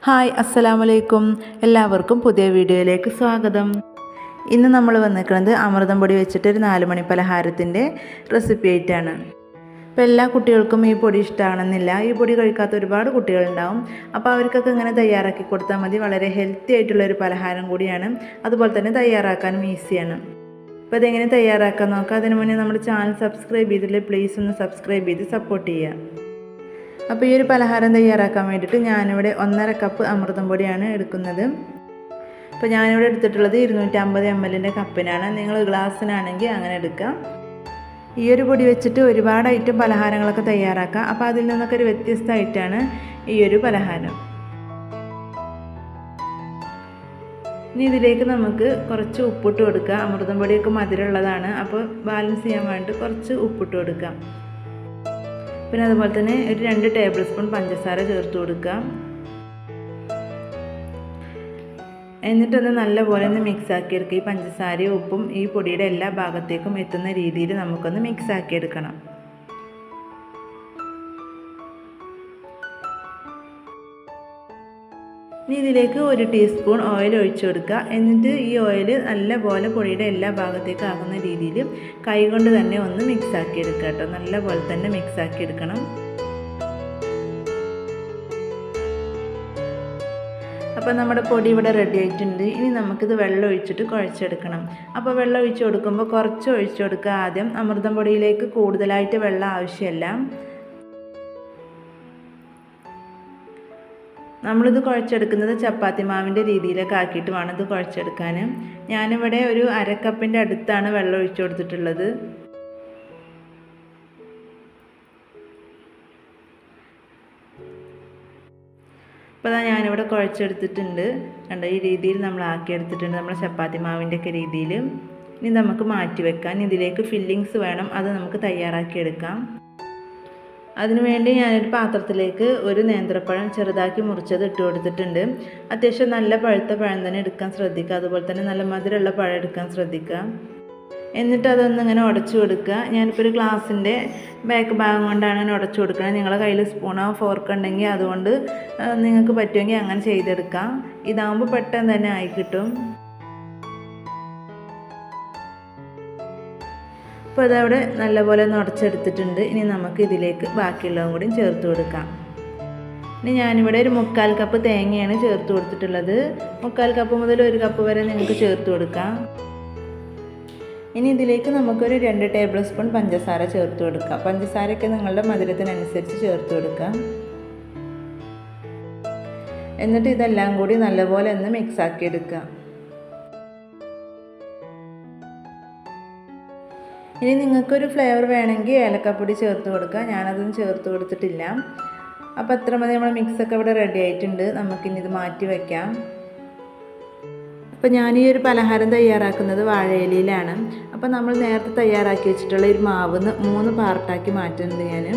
Hi അസ്സലാമു അലൈക്കും. എല്ലാവർക്കും പുതിയ വീഡിയോയിലേക്ക് സ്വാഗതം. ഇന്ന് നമ്മൾ വന്നിരിക്കുന്നത് അമൃതം പൊടി വെച്ചിട്ട് ഒരു 4 മണി പലഹാരത്തിൻ്റെ റെസിപ്പി ആയിട്ടാണ്. ഇപ്പോൾ എല്ലാ കുട്ടികൾക്കും ഈ പൊടി ഇഷ്ടമാണെന്നില്ല. ഈ പൊടി കഴിക്കാത്ത ഒരുപാട് കുട്ടികളുണ്ടാവും. അപ്പോൾ അവർക്കൊക്കെ ഇങ്ങനെ തയ്യാറാക്കി കൊടുത്താൽ മതി. വളരെ ഹെൽത്തി ആയിട്ടുള്ളൊരു പലഹാരം കൂടിയാണ്. അതുപോലെ തന്നെ തയ്യാറാക്കാനും ഈസിയാണ്. അപ്പോൾ അതെങ്ങനെ തയ്യാറാക്കാൻ നോക്കാം. അതിന് മുന്നേ നമ്മുടെ ചാനൽ സബ്സ്ക്രൈബ് ചെയ്തില്ലേ, പ്ലീസ് ഒന്ന് സബ്സ്ക്രൈബ് ചെയ്ത് സപ്പോർട്ട് ചെയ്യുക. അപ്പോൾ ഈ ഒരു പലഹാരം തയ്യാറാക്കാൻ വേണ്ടിയിട്ട് ഞാനിവിടെ 1.5 കപ്പ് അമൃതം പൊടിയാണ് എടുക്കുന്നത്. അപ്പോൾ ഞാനിവിടെ എടുത്തിട്ടുള്ളത് 250 ml കപ്പിനാണ്. നിങ്ങൾ ഗ്ലാസ്സിനാണെങ്കിൽ അങ്ങനെ എടുക്കാം. ഈ ഒരു പൊടി വെച്ചിട്ട് ഒരുപാട് ഐറ്റം പലഹാരങ്ങളൊക്കെ തയ്യാറാക്കാം. അപ്പോൾ അതിൽ നിന്നൊക്കെ ഒരു വ്യത്യസ്തമായിട്ടാണ് ഈ ഒരു പലഹാരം. ഇനി ഇതിലേക്ക് നമുക്ക് കുറച്ച് ഉപ്പിട്ട് കൊടുക്കാം. അമൃതം പൊടിയൊക്കെ മധുരമുള്ളതാണ്, അപ്പോൾ ബാലൻസ് ചെയ്യാൻ വേണ്ടി കുറച്ച് ഉപ്പിട്ട് കൊടുക്കാം. പിന്നെ അതുപോലെ തന്നെ ഒരു 2 ടേബിൾ സ്പൂൺ പഞ്ചസാര ചേർത്ത് കൊടുക്കാം. എന്നിട്ടൊന്ന് നല്ലപോലെ ഒന്ന് മിക്സ് ആക്കിയെടുക്കുക. ഈ പഞ്ചസാരയും ഉപ്പും ഈ പൊടിയുടെ എല്ലാ ഭാഗത്തേക്കും എത്തുന്ന രീതിയിൽ നമുക്കൊന്ന് മിക്സ് ആക്കിയെടുക്കണം. ഇനി ഇതിലേക്ക് 1 ടീസ്പൂൺ ഓയിൽ ഒഴിച്ചു കൊടുക്കുക. എന്നിട്ട് ഈ ഓയിൽ നല്ലപോലെ പൊടിയുടെ എല്ലാ ഭാഗത്തേക്കും ആകുന്ന രീതിയിൽ കൈകൊണ്ട് തന്നെ ഒന്ന് മിക്സ് ആക്കി എടുക്കുക കേട്ടോ. നല്ലപോലെ തന്നെ മിക്സ് ആക്കി എടുക്കണം. അപ്പോൾ നമ്മുടെ പൊടി ഇവിടെ റെഡി ആയിട്ടുണ്ട്. ഇനി നമുക്കിത് വെള്ളം ഒഴിച്ചിട്ട് കുഴച്ചെടുക്കണം. അപ്പോൾ വെള്ളം ഒഴിച്ച് കൊടുക്കുമ്പോൾ കുറച്ച് ഒഴിച്ചു കൊടുക്കുക ആദ്യം. അമൃതം പൊടിയിലേക്ക് കൂടുതലായിട്ട് വെള്ളം ആവശ്യമില്ല. നമ്മളിത് കുഴച്ചെടുക്കുന്നത് ചപ്പാത്തി മാവിൻ്റെ രീതിയിലൊക്കെ ആക്കിയിട്ട് വേണം ഇത് കുഴച്ചെടുക്കാൻ. ഞാനിവിടെ ഒരു 1/2 കപ്പിൻ്റെ അടുത്താണ് വെള്ളം ഒഴിച്ചു കൊടുത്തിട്ടുള്ളത്. അപ്പോൾ ഞാനിവിടെ കുഴച്ചെടുത്തിട്ടുണ്ട്. കണ്ടോ, ഈ രീതിയിൽ നമ്മൾ ആക്കിയെടുത്തിട്ടുണ്ട്, നമ്മൾ ചപ്പാത്തി മാവിൻ്റെ ഒക്കെ രീതിയിൽ. ഇനി നമുക്ക് മാറ്റി വെക്കാൻ. ഇതിലേക്ക് ഫില്ലിങ്സ് വേണം, അത് നമുക്ക് തയ്യാറാക്കിയെടുക്കാം. അതിനുവേണ്ടി ഞാനൊരു പാത്രത്തിലേക്ക് ഒരു നേന്ത്രപ്പഴം ചെറുതാക്കി മുറിച്ചത് ഇട്ട് കൊടുത്തിട്ടുണ്ട്. അത്യാവശ്യം നല്ല പഴുത്ത പഴം തന്നെ എടുക്കാൻ ശ്രദ്ധിക്കുക. അതുപോലെ തന്നെ നല്ല മധുരമുള്ള പഴം എടുക്കാൻ ശ്രദ്ധിക്കുക. എന്നിട്ട് അതൊന്നിങ്ങനെ ഉടച്ചു കൊടുക്കുക. ഞാനിപ്പോൾ ഒരു ഗ്ലാസിൻ്റെ ബാക്ക് ഭാഗം കൊണ്ടാണ് അങ്ങനെ ഉടച്ചു കൊടുക്കുന്നത്. നിങ്ങളുടെ കയ്യിൽ സ്പൂണോ ഫോർക്ക് ഉണ്ടെങ്കിൽ അതുകൊണ്ട് നിങ്ങൾക്ക് പറ്റുമെങ്കിൽ അങ്ങനെ ചെയ്തെടുക്കാം. ഇതാകുമ്പോൾ പെട്ടെന്ന് തന്നെ ആയി കിട്ടും. അപ്പോൾ അതവിടെ നല്ലപോലെ ഒന്ന് ഉടച്ചെടുത്തിട്ടുണ്ട്. ഇനി നമുക്ക് ഇതിലേക്ക് ബാക്കിയുള്ളതും കൂടി ചേർത്ത് കൊടുക്കാം. ഇനി ഞാനിവിടെ ഒരു 3/4 കപ്പ് തേങ്ങയാണ് ചേർത്ത് കൊടുത്തിട്ടുള്ളത്. 3/4 കപ്പ് മുതൽ 1 കപ്പ് വരെ നിങ്ങൾക്ക് ചേർത്ത് കൊടുക്കാം. ഇനി ഇതിലേക്ക് നമുക്കൊരു 2 ടേബിൾ സ്പൂൺ പഞ്ചസാര ചേർത്ത് കൊടുക്കാം. പഞ്ചസാരയൊക്കെ നിങ്ങളുടെ മധുരത്തിനനുസരിച്ച് ചേർത്ത് കൊടുക്കാം. എന്നിട്ട് ഇതെല്ലാം കൂടി നല്ലപോലെ ഒന്ന് മിക്സ് ആക്കി എടുക്കാം. ഇനി നിങ്ങൾക്കൊരു ഫ്ലേവർ വേണമെങ്കിൽ ഏലക്കപ്പൊടി ചേർത്ത് കൊടുക്കുക. ഞാനതൊന്നും ചേർത്ത് കൊടുത്തിട്ടില്ല. അപ്പോൾ അത്ര മതി. നമ്മുടെ മിക്സൊക്കെ ഇവിടെ റെഡി ആയിട്ടുണ്ട്. നമുക്കിനി ഇത് മാറ്റി വയ്ക്കാം. അപ്പോൾ ഞാൻ ഈ ഒരു പലഹാരം തയ്യാറാക്കുന്നത് വാഴയിലയിലാണ്. അപ്പോൾ നമ്മൾ നേരത്തെ തയ്യാറാക്കി വെച്ചിട്ടുള്ള ഒരു മാവ് 3 പാർട്ടാക്കി മാറ്റുന്നുണ്ട് ഞാൻ.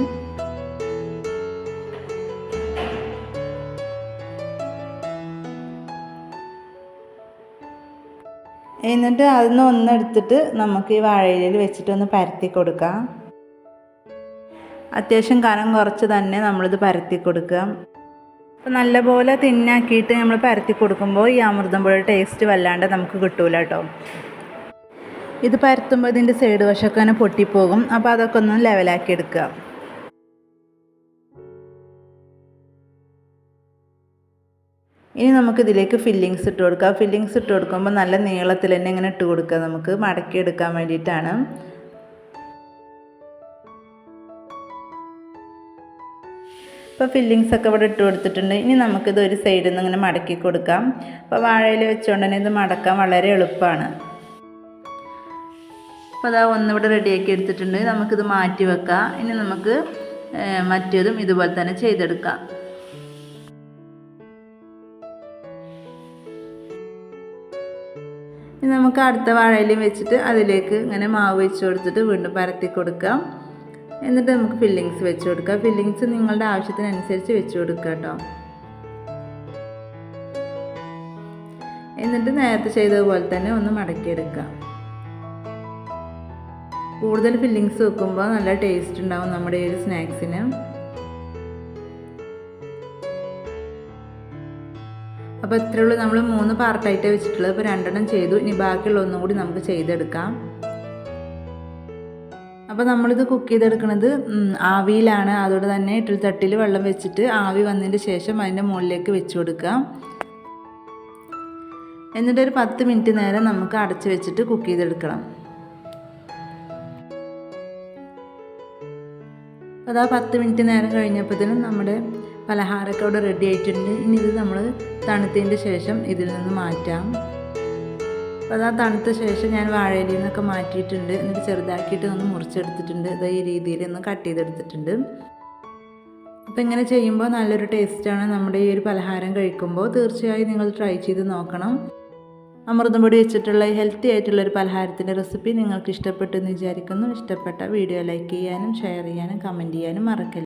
എന്നിട്ട് അതിൽ ഒന്നെടുത്തിട്ട് നമുക്ക് ഈ വാഴയിലയിൽ വെച്ചിട്ടൊന്ന് പരത്തി കൊടുക്കാം. അത്യാവശ്യം കനം കുറച്ച് തന്നെ നമ്മളിത് പരത്തി കൊടുക്കുക. അപ്പോൾ നല്ലപോലെ തിന്നാക്കിയിട്ട് നമ്മൾ പരത്തി കൊടുക്കുമ്പോൾ ഈ അമൃതം പൊടിയുടെ ടേസ്റ്റ് വല്ലാണ്ട് നമുക്ക് കിട്ടൂല കേട്ടോ. ഇത് പരത്തുമ്പോൾ ഇതിൻ്റെ സൈഡ് വശമൊക്കെ അങ്ങനെ പൊട്ടിപ്പോകും. അപ്പോൾ അതൊക്കെ ഒന്ന് ലെവലാക്കി എടുക്കുക. ഇനി നമുക്കിതിലേക്ക് ഫില്ലിങ്സ് ഇട്ട് കൊടുക്കാം. ഫില്ലിങ്സ് ഇട്ട് കൊടുക്കുമ്പോൾ നല്ല നീളത്തിൽ തന്നെ ഇങ്ങനെ ഇട്ട് കൊടുക്കുക. നമുക്ക് മടക്കി എടുക്കാൻ വേണ്ടിയിട്ടാണ്. ഇപ്പോൾ ഫില്ലിങ്സൊക്കെ ഇവിടെ ഇട്ട് കൊടുത്തിട്ടുണ്ട്. ഇനി നമുക്കിത് ഒരു സൈഡിൽ നിന്ന് ഇങ്ങനെ മടക്കി കൊടുക്കാം. അപ്പോൾ വാഴയിൽ വെച്ചുകൊണ്ട് തന്നെ ഇത് മടക്കാൻ വളരെ എളുപ്പമാണ്. അപ്പോൾ അതാ ഒന്നിവിടെ റെഡിയാക്കി എടുത്തിട്ടുണ്ട്. നമുക്കിത് മാറ്റി വെക്കാം. ഇനി നമുക്ക് മറ്റേതും ഇതുപോലെ തന്നെ ചെയ്തെടുക്കാം. ഇനി നമുക്ക് അടുത്ത വാഴയിലും വെച്ചിട്ട് അതിലേക്ക് ഇങ്ങനെ മാവ് വെച്ച് കൊടുത്തിട്ട് വീണ്ടും പരത്തി കൊടുക്കാം. എന്നിട്ട് നമുക്ക് ഫില്ലിങ്സ് വെച്ച് കൊടുക്കാം. ഫില്ലിങ്സ് നിങ്ങളുടെ ആവശ്യത്തിനനുസരിച്ച് വെച്ച് കൊടുക്കുക കേട്ടോ. എന്നിട്ട് നേരത്തെ ചെയ്തതുപോലെ തന്നെ ഒന്ന് മടക്കിയെടുക്കാം. കൂടുതൽ ഫില്ലിങ്സ് വെക്കുമ്പോൾ നല്ല ടേസ്റ്റ് ഉണ്ടാവും നമ്മുടെ ഈ ഒരു സ്നാക്സിന്. അപ്പോൾ ഇത്രയേ ഉള്ളൂ. നമ്മൾ 3 പാർട്ടായിട്ടാണ് വെച്ചിട്ടുള്ളത്. ഇപ്പോൾ 2 ചെയ്തു. ഇനി ബാക്കിയുള്ള ഒന്നും കൂടി നമുക്ക് ചെയ്തെടുക്കാം. അപ്പോൾ നമ്മളിത് കുക്ക് ചെയ്തെടുക്കുന്നത് ആവിയിലാണ്. അതുകൊണ്ട് തന്നെ ഇഡ്ഡലി തട്ടിൽ വെള്ളം വെച്ചിട്ട് ആവി വന്നതിന് ശേഷം അതിൻ്റെ മുകളിലേക്ക് വെച്ച് കൊടുക്കാം. എന്നിട്ടൊരു 10 മിനിറ്റ് നേരം നമുക്ക് അടച്ച് വെച്ചിട്ട് കുക്ക് ചെയ്തെടുക്കണം. അപ്പോൾ ആ 10 മിനിറ്റ് നേരം കഴിഞ്ഞപ്പോഴത്തേനും നമ്മുടെ പലഹാരമൊക്കെ അവിടെ റെഡി ആയിട്ടുണ്ട്. ഇനി ഇത് നമ്മൾ തണുത്തതിൻ്റെ ശേഷം ഇതിൽ നിന്ന് മാറ്റാം. അപ്പോൾ അത് തണുത്ത ശേഷം ഞാൻ വാഴയിലയിൽ നിന്നൊക്കെ മാറ്റിയിട്ടുണ്ട്. എന്നിട്ട് ചെറുതാക്കിയിട്ട് ഒന്ന് മുറിച്ചെടുത്തിട്ടുണ്ട്. ഇത് ഈ രീതിയിൽ ഒന്ന് കട്ട് ചെയ്തെടുത്തിട്ടുണ്ട്. അപ്പോൾ ഇങ്ങനെ ചെയ്യുമ്പോൾ നല്ലൊരു ടേസ്റ്റാണ് നമ്മുടെ ഈ ഒരു പലഹാരം കഴിക്കുമ്പോൾ. തീർച്ചയായും നിങ്ങൾ ട്രൈ ചെയ്ത് നോക്കണം. അമൃതം പൊടി വെച്ചിട്ടുള്ള ഹെൽത്തി ആയിട്ടുള്ളൊരു പലഹാരത്തിൻ്റെ റെസിപ്പി നിങ്ങൾക്ക് ഇഷ്ടപ്പെട്ടെന്ന് വിചാരിക്കുന്നു. ഇഷ്ടപ്പെട്ട വീഡിയോ ലൈക്ക് ചെയ്യാനും ഷെയർ ചെയ്യാനും കമൻറ്റ് ചെയ്യാനും മറക്കരുത്.